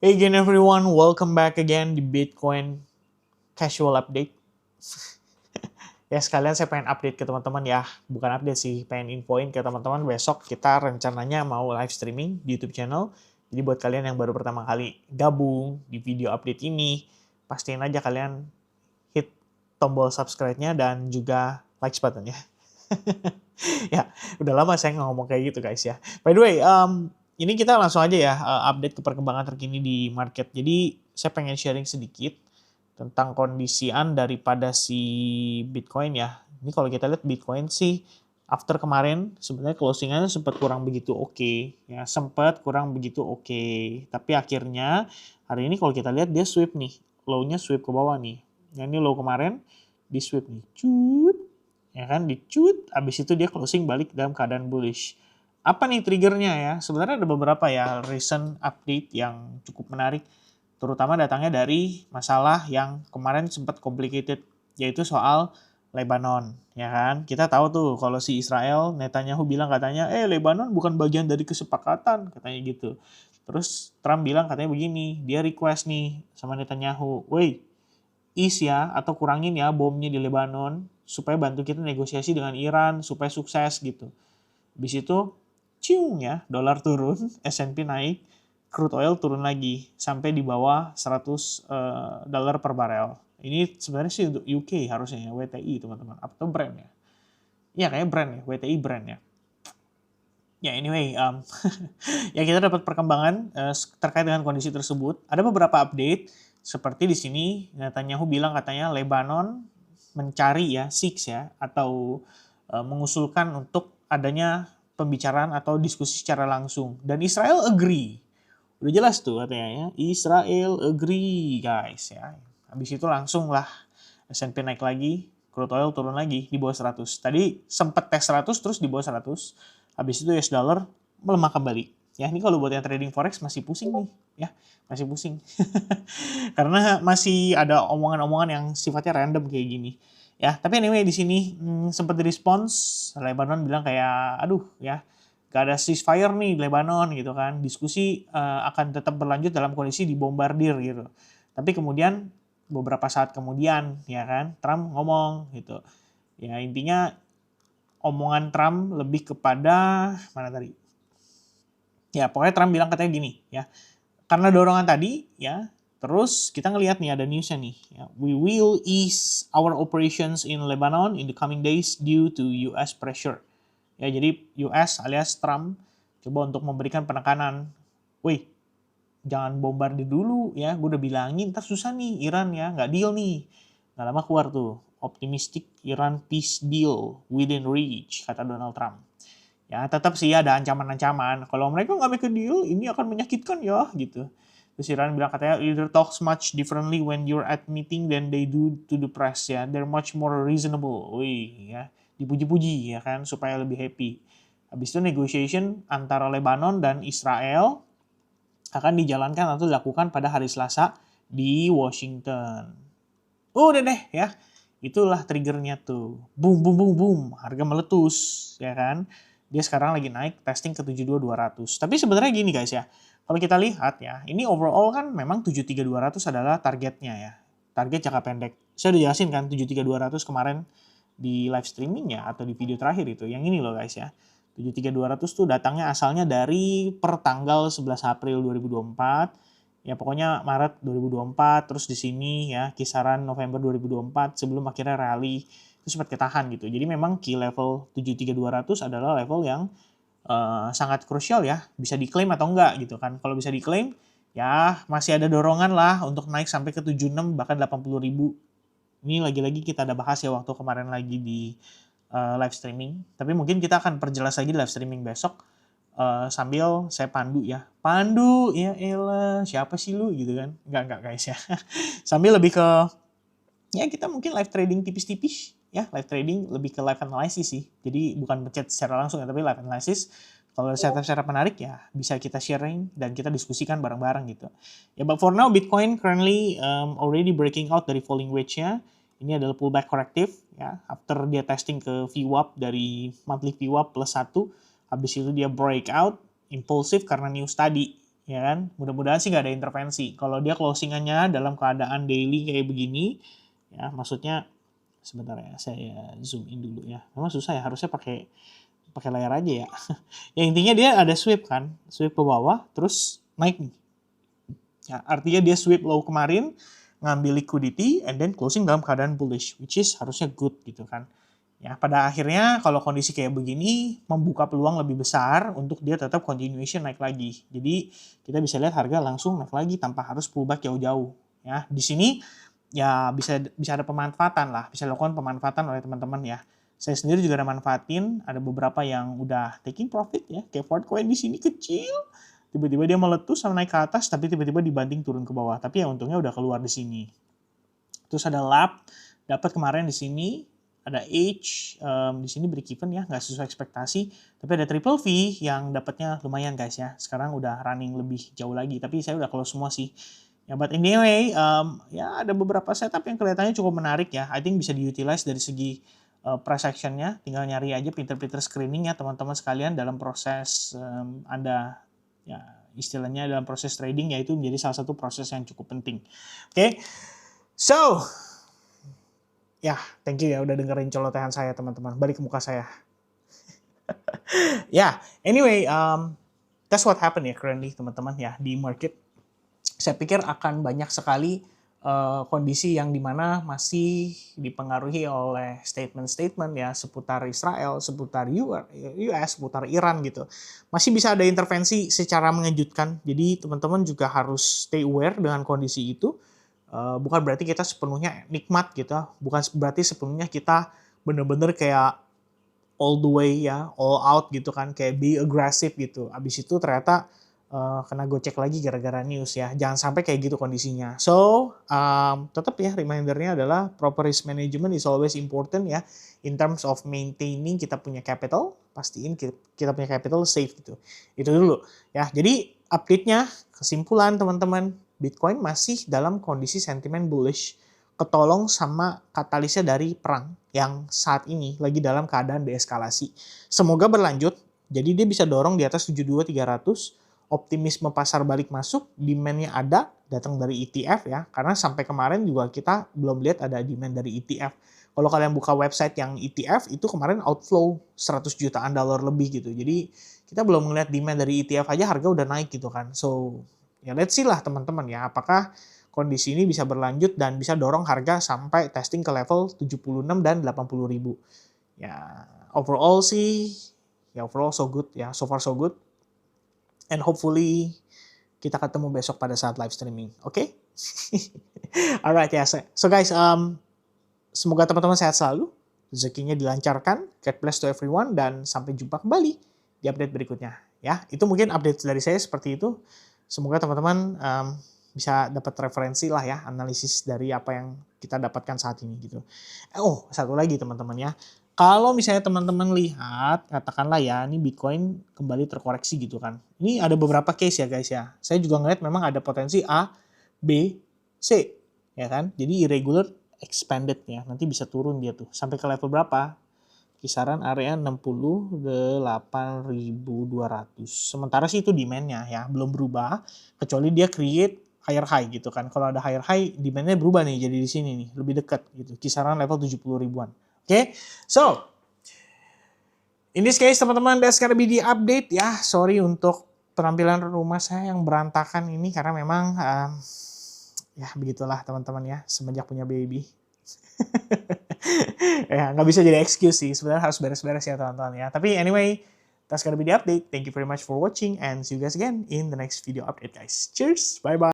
Hey again everyone, welcome back again di Bitcoin Casual Update. Ya sekalian saya pengen update ke teman-teman ya, bukan update sih, pengen infoin ke teman-teman besok kita rencananya mau live streaming di YouTube channel. Jadi buat kalian yang baru pertama kali gabung di video update ini, pastiin aja kalian hit tombol subscribe-nya dan juga like button ya. Ya, udah lama saya nggak ngomong kayak gitu guys ya. By the way, ini kita langsung aja ya update ke perkembangan terkini di market. Jadi saya pengen sharing sedikit tentang kondisian daripada si Bitcoin ya. Ini kalau kita lihat Bitcoin sih after kemarin sebenarnya closingannya sempat kurang begitu oke. Ya, sempat kurang begitu oke. Tapi akhirnya hari ini kalau kita lihat dia sweep nih, low-nya sweep ke bawah nih. Yang ini low kemarin di sweep nih. Cut. Ya kan, dicut, habis itu dia closing balik dalam keadaan bullish. Apa nih triggernya ya? Sebenarnya ada beberapa ya recent update yang cukup menarik, terutama datangnya dari masalah yang kemarin sempat complicated, yaitu soal Lebanon, ya kan? Kita tahu tuh kalau si Israel, Netanyahu bilang katanya, Lebanon bukan bagian dari kesepakatan, katanya gitu. Terus Trump bilang katanya begini, dia request nih sama Netanyahu, woi, ease ya, atau kurangin ya bomnya di Lebanon, supaya bantu kita negosiasi dengan Iran, supaya sukses gitu. Habis itu, ciung ya, dolar turun, S&P naik, crude oil turun lagi, sampai di bawah 100 dolar per barel. Ini sebenarnya sih untuk UK harusnya ya, WTI teman-teman, atau Brent ya. Iya kayaknya Brent ya, WTI Brent ya. Ya anyway, ya kita dapat perkembangan terkait dengan kondisi tersebut. Ada beberapa update, seperti di sini Netanyahu bilang katanya Lebanon mencari ya, seeks ya, atau mengusulkan untuk adanya pembicaraan atau diskusi secara langsung. Dan Israel agree. Udah jelas tuh katanya ya, Israel agree guys ya. Habis itu langsung lah S&P naik lagi, crude oil turun lagi di bawah 100. Tadi sempat tes 100 terus di bawah 100. Habis itu US dollar melemah kembali. Ya, ini kalau buat yang trading forex masih pusing nih, ya. Masih pusing. Karena masih ada omongan-omongan yang sifatnya random kayak gini. Ya, tapi anyway di sini sempat direspons Lebanon bilang kayak aduh ya, gak ada ceasefire nih Lebanon gitu kan. Diskusi akan tetap berlanjut dalam kondisi dibombardir gitu. Tapi kemudian beberapa saat kemudian ya kan Trump ngomong gitu. Ya intinya omongan Trump lebih kepada mana tadi? Ya pokoknya Trump bilang katanya gini ya. Karena dorongan tadi ya, terus kita ngelihat nih ada newsnya nih. Ya, we will ease our operations in Lebanon in the coming days due to US pressure. Ya jadi US alias Trump coba untuk memberikan penekanan. Wih, jangan bombardir dulu ya, gue udah bilangin ntar susah nih Iran ya, nggak deal nih. Nggak lama keluar tuh, optimistic Iran peace deal within reach, kata Donald Trump. Ya tetap sih ada ancaman-ancaman, kalau mereka nggak make a deal, ini akan menyakitkan ya gitu. Terus Iran bilang katanya, either talks much differently when you're at meeting than they do to the press ya, they're much more reasonable. Wih ya, dipuji-puji ya kan, supaya lebih happy. Habis itu negotiation antara Lebanon dan Israel akan dijalankan atau dilakukan pada hari Selasa di Washington. Udah deh ya, itulah triggernya tuh. Boom, boom, boom, boom, harga meletus, ya kan. Dia sekarang lagi naik testing ke 72.200. Tapi sebenarnya gini guys ya, kalau kita lihat ya, ini overall kan memang 73.200 adalah targetnya ya. Target jangka pendek. Saya udah jelasin kan 73.200 kemarin di live streamingnya atau di video terakhir itu. Yang ini loh guys ya. 73.200 tuh datangnya asalnya dari per tanggal 11 April 2024. Ya pokoknya Maret 2024, terus di sini ya kisaran November 2024 sebelum akhirnya rally itu sempat ketahan gitu. Jadi memang key level 73.200 adalah level yang sangat krusial ya, bisa diklaim atau enggak gitu kan. Kalau bisa diklaim ya masih ada dorongan lah untuk naik sampai ke 76 bahkan 80.000. Ini lagi-lagi kita ada bahas ya waktu kemarin lagi di live streaming. Tapi mungkin kita akan perjelas lagi live streaming besok sambil saya pandu ya. Pandu, ya elah, siapa sih lu gitu kan. Enggak guys ya. Sambil lebih ke, ya kita mungkin live trading tipis-tipis ya. Live trading lebih ke live analysis sih. Jadi bukan pencet secara langsung ya, tapi live analysis. Kalau setup-setup menarik ya bisa kita sharing dan kita diskusikan bareng-bareng gitu. Ya, but for now Bitcoin currently already breaking out dari falling wedge-nya. Ini adalah pullback corrective ya. After dia testing ke VWAP dari monthly VWAP plus 1, habis itu dia breakout impulsif karena news tadi ya kan? Mudah-mudahan sih nggak ada intervensi. Kalau dia closingannya dalam keadaan daily kayak begini, ya maksudnya sebentar ya, saya zoom in dulu ya. Memang susah ya, harusnya pakai layar aja ya. Ya intinya dia ada sweep kan, sweep ke bawah, terus naik nih. Ya, artinya dia sweep low kemarin, ngambil liquidity, and then closing dalam keadaan bullish, which is harusnya good gitu kan. Ya, pada akhirnya kalau kondisi kayak begini membuka peluang lebih besar untuk dia tetap continuation naik lagi. Jadi kita bisa lihat harga langsung naik lagi tanpa harus pullback jauh-jauh. Ya, di sini ya bisa ada pemanfaatan lah, bisa dilakukan pemanfaatan oleh teman-teman ya. Saya sendiri juga ada manfaatin, ada beberapa yang udah taking profit ya, kayak Ford Coin di sini kecil, tiba-tiba dia meletus sama naik ke atas, tapi tiba-tiba dibanting turun ke bawah. Tapi ya untungnya udah keluar di sini. Terus ada lap, dapat kemarin di sini, ada H, di sini break even ya, nggak sesuai ekspektasi. Tapi ada triple V yang dapatnya lumayan guys ya. Sekarang udah running lebih jauh lagi, tapi saya udah close semua sih. Ya, but anyway, ya ada beberapa setup yang kelihatannya cukup menarik ya. I think bisa diutilize dari segi price action-nya. Tinggal nyari aja pinter-pinter screening ya teman-teman sekalian dalam proses Anda, ya istilahnya dalam proses trading, yaitu menjadi salah satu proses yang cukup penting. Oke, so ya, thank you ya udah dengerin colotehan saya teman-teman. Balik ke muka saya. Ya, anyway, that's what happened ya currently teman-teman ya di market. Saya pikir akan banyak sekali kondisi yang dimana masih dipengaruhi oleh statement-statement ya seputar Israel, seputar US, seputar Iran gitu. Masih bisa ada intervensi secara mengejutkan. Jadi teman-teman juga harus stay aware dengan kondisi itu. Bukan berarti kita sepenuhnya nikmat gitu, bukan berarti sepenuhnya kita bener-bener kayak all the way ya, all out gitu kan, kayak be aggressive gitu. Abis itu ternyata kena gocek lagi gara-gara news ya. Jangan sampai kayak gitu kondisinya. So, tetap ya remindernya adalah proper risk management is always important ya. In terms of maintaining kita punya capital, pastiin kita punya capital safe gitu. Itu dulu ya. Jadi update-nya, kesimpulan teman-teman, Bitcoin masih dalam kondisi sentimen bullish, ketolong sama katalisnya dari perang yang saat ini lagi dalam keadaan deeskalasi. Semoga berlanjut, jadi dia bisa dorong di atas 72.300, optimisme pasar balik masuk, demand-nya ada, datang dari ETF ya, karena sampai kemarin juga kita belum lihat ada demand dari ETF. Kalau kalian buka website yang ETF, itu kemarin outflow 100 jutaan dolar lebih gitu. Jadi kita belum melihat demand dari ETF aja harga udah naik gitu kan. So, ya let's see lah teman-teman ya, apakah kondisi ini bisa berlanjut dan bisa dorong harga sampai testing ke level 76 dan 80 ribu. Ya, overall sih, ya overall so good ya, so far so good. And hopefully kita ketemu besok pada saat live streaming, oke? Okay? Alright ya, so guys, semoga teman-teman sehat selalu, rezekinya dilancarkan, God bless to everyone, dan sampai jumpa kembali di update berikutnya. Ya, itu mungkin update dari saya seperti itu. Semoga teman-teman bisa dapat referensi lah ya, analisis dari apa yang kita dapatkan saat ini gitu. Oh, satu lagi teman-teman ya. Kalau misalnya teman-teman lihat, katakanlah ya, ini Bitcoin kembali terkoreksi gitu kan. Ini ada beberapa case ya guys ya. Saya juga ngeliat memang ada potensi A, B, C. Ya kan? Jadi irregular expanded ya. Nanti bisa turun dia tuh. Sampai ke level berapa? Kisaran area 68.200. Sementara sih itu demand-nya ya. Belum berubah. Kecuali dia create higher high gitu kan. Kalau ada higher high, demand-nya berubah nih. Jadi di sini nih. Lebih dekat gitu. Kisaran level 70 ribuan. Oke, so in this case teman-teman, that's gonna be the update ya. Sorry untuk penampilan rumah saya yang berantakan ini karena memang ya begitulah teman-teman ya, semenjak punya baby. Ya nggak bisa jadi excuse sih, sebenarnya harus beres-beres ya teman-teman ya. Tapi anyway, that's gonna be the update. Thank you very much for watching and see you guys again in the next video update guys. Cheers, bye bye.